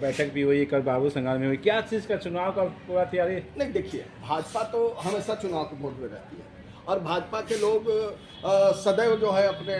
बैठक भी हुई, कल बाबू संगाल में हुई, क्या चीज़ का चुनाव का पूरा तैयारी? नहीं, देखिए, भाजपा तो हमेशा चुनाव के मोड में रहती है और भाजपा के लोग सदैव जो है अपने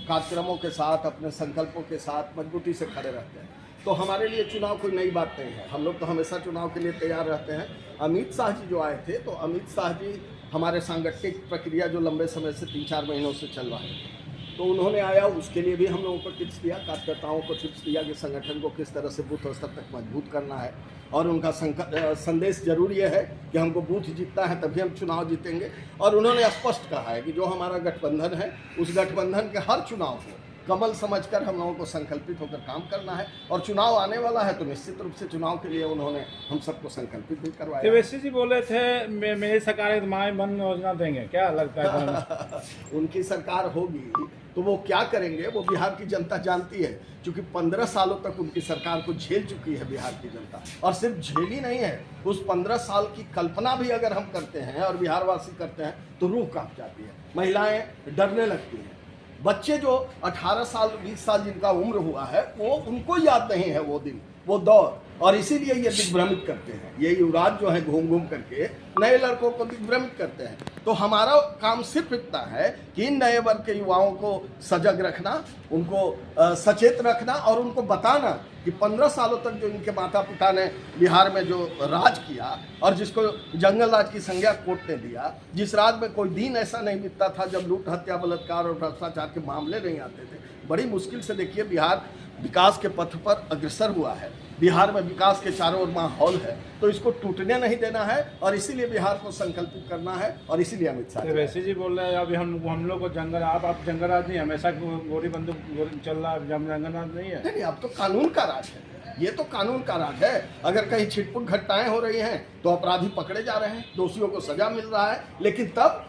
कार्यक्रमों के साथ, अपने संकल्पों के साथ मजबूती से खड़े रहते हैं। तो हमारे लिए चुनाव कोई नई बात नहीं है, हम लोग तो हमेशा चुनाव के लिए तैयार रहते हैं। अमित शाह जी जो आए थे, तो अमित शाह जी हमारे सांगठनिक प्रक्रिया जो लंबे समय से 3-4 महीनों से चल रहा है, तो उन्होंने आया, उसके लिए भी हम लोगों को टिप्स दिया, कार्यकर्ताओं को टिप्स दिया कि संगठन को किस तरह से बूथ स्तर तक मजबूत करना है। और उनका संदेश जरूर ये है कि हमको बूथ जीतना है, तभी हम चुनाव जीतेंगे। और उन्होंने स्पष्ट कहा है कि जो हमारा गठबंधन है, उस गठबंधन के हर चुनाव को कमल समझकर हम लोगों को संकल्पित होकर काम करना है। और चुनाव आने वाला है, तो निश्चित रूप से चुनाव के लिए उन्होंने हम सबको संकल्पित भी करवाया। तेजस्वी जी बोले थे मेरी सरकार माई बन योजना देंगे, क्या लगता है? उनकी सरकार होगी तो वो क्या करेंगे, वो बिहार की जनता जानती है, क्योंकि 15 सालों तक उनकी सरकार को झेल चुकी है बिहार की जनता। और सिर्फ झेली नहीं है, उस 15 साल की कल्पना भी अगर हम करते हैं और बिहारवासी करते हैं तो रूह कांप जाती है, महिलाएं डरने लगती हैं। बच्चे जो 18 साल 20 साल जिनका उम्र हुआ है, वो उनको याद नहीं है वो दिन, वो दौर। और इसीलिए ये दिग्भ्रमित करते हैं, ये युवराज जो है घूम घूम करके नए लड़कों को दिग्भ्रमित करते हैं। तो हमारा काम सिर्फ इतना है कि इन नए वर्ग के युवाओं को सजग रखना, उनको सचेत रखना और उनको बताना कि 15 सालों तक जो इनके माता पिता ने बिहार में जो राज किया और जिसको जंगल राज की संज्ञा कोर्ट ने दिया, जिस राज में कोई दिन ऐसा नहीं बीतता था जब लूट, हत्या, बलात्कार और भ्रष्टाचार के मामले नहीं आते थे। बड़ी मुश्किल से देखिए बिहार विकास के पथ पर अग्रसर हुआ है, बिहार में विकास के चारों ओर माहौल है, तो इसको टूटने नहीं देना है और इसीलिए बिहार को संकल्पित करना है। और इसीलिए अमित शाह वैसे जी बोल रहे हैं अभी हम लोग को जंगल, आप जंगल राज नहीं, हमेशा गोली बंदूक चल रहा है, जंगल राज नहीं है। नहीं, अब तो कानून का राज है, ये तो कानून का राज है। अगर कहीं छिटपुट घटनाएं हो रही हैं तो अपराधी पकड़े जा रहे हैं, दोषियों को सजा मिल रहा है। लेकिन तब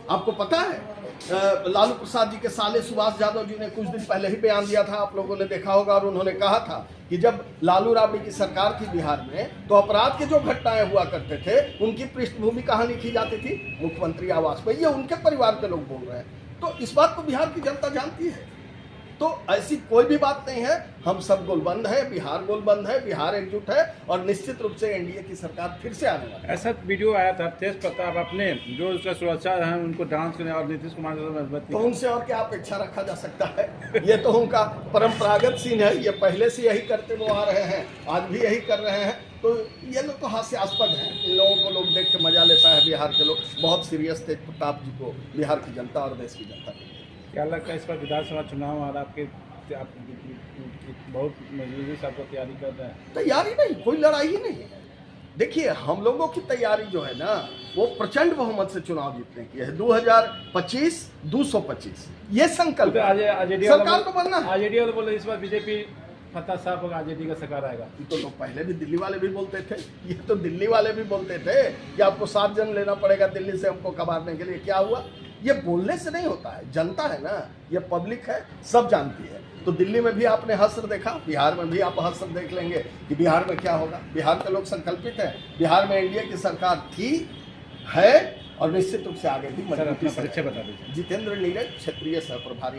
आपको पता है लालू प्रसाद जी के साले सुभाष यादव जी ने कुछ दिन पहले ही बयान दिया था, आप लोगों ने देखा होगा, और उन्होंने कहा था कि जब लालू राबड़ी की सरकार थी बिहार में, तो अपराध के जो घटनाएं हुआ करते थे उनकी पृष्ठभूमि कहाँ लिखी जाती थी? मुख्यमंत्री आवास में। ये उनके परिवार के लोग बोल रहे हैं, तो इस बात को बिहार की जनता जानती है। तो ऐसी कोई भी बात नहीं है, हम सब गोलबंद है, बिहार गोलबंद है, बिहार एकजुट है और निश्चित रूप से एनडीए की सरकार फिर से आने वाली है। ऐसा वीडियो आया था तेज प्रताप अपने जो उसका सुरक्षा है उनको डांस करने और नीतीश कुमार तो उनसे और क्या अपेक्षा रखा जा सकता है? ये तो उनका परंपरागत सीन है, ये पहले से यही करते वो आ रहे हैं, आज भी यही कर रहे हैं। तो ये लोग तो हास्यास्पद हैं, इन लोगों को लोग देख के मजा लेता है। बिहार के लोग बहुत सीरियस थे प्रताप जी को, बिहार की जनता और देश की जनता। क्या लगता है इस पर विधानसभा चुनाव आ रहा, आप बहुत मजबूरी से आपको तैयारी कर रहे हैं? तैयारी नहीं, कोई लड़ाई ही नहीं है। देखिए, हम लोगों की तैयारी जो है ना, वो प्रचंड बहुमत से चुनाव जीतने की है। 2025 225 ये संकल्प सरकार को बनना है। आरजेडी वाले बोले इस बार बीजेपी फतह साहब और आरजेडी का सरकार आएगा। तो पहले भी दिल्ली वाले भी बोलते थे, ये तो दिल्ली वाले भी बोलते थे कि आपको 7 जन लेना पड़ेगा दिल्ली से हमको कबाड़ने के लिए। क्या हुआ? ये बोलने से नहीं होता है, जनता है ना, ये पब्लिक है, सब जानती है। तो दिल्ली में भी आपने हश्र देखा, बिहार में भी आप हश्र देख लेंगे कि बिहार में क्या होगा। बिहार के लोग संकल्पित हैं, बिहार में एनडीए की सरकार थी, है और निश्चित रूप से आगे भी मजबूती से। परिचय बता दीजिए। जितेंद्र नीरज, क्षेत्रीय सह प्रभारी।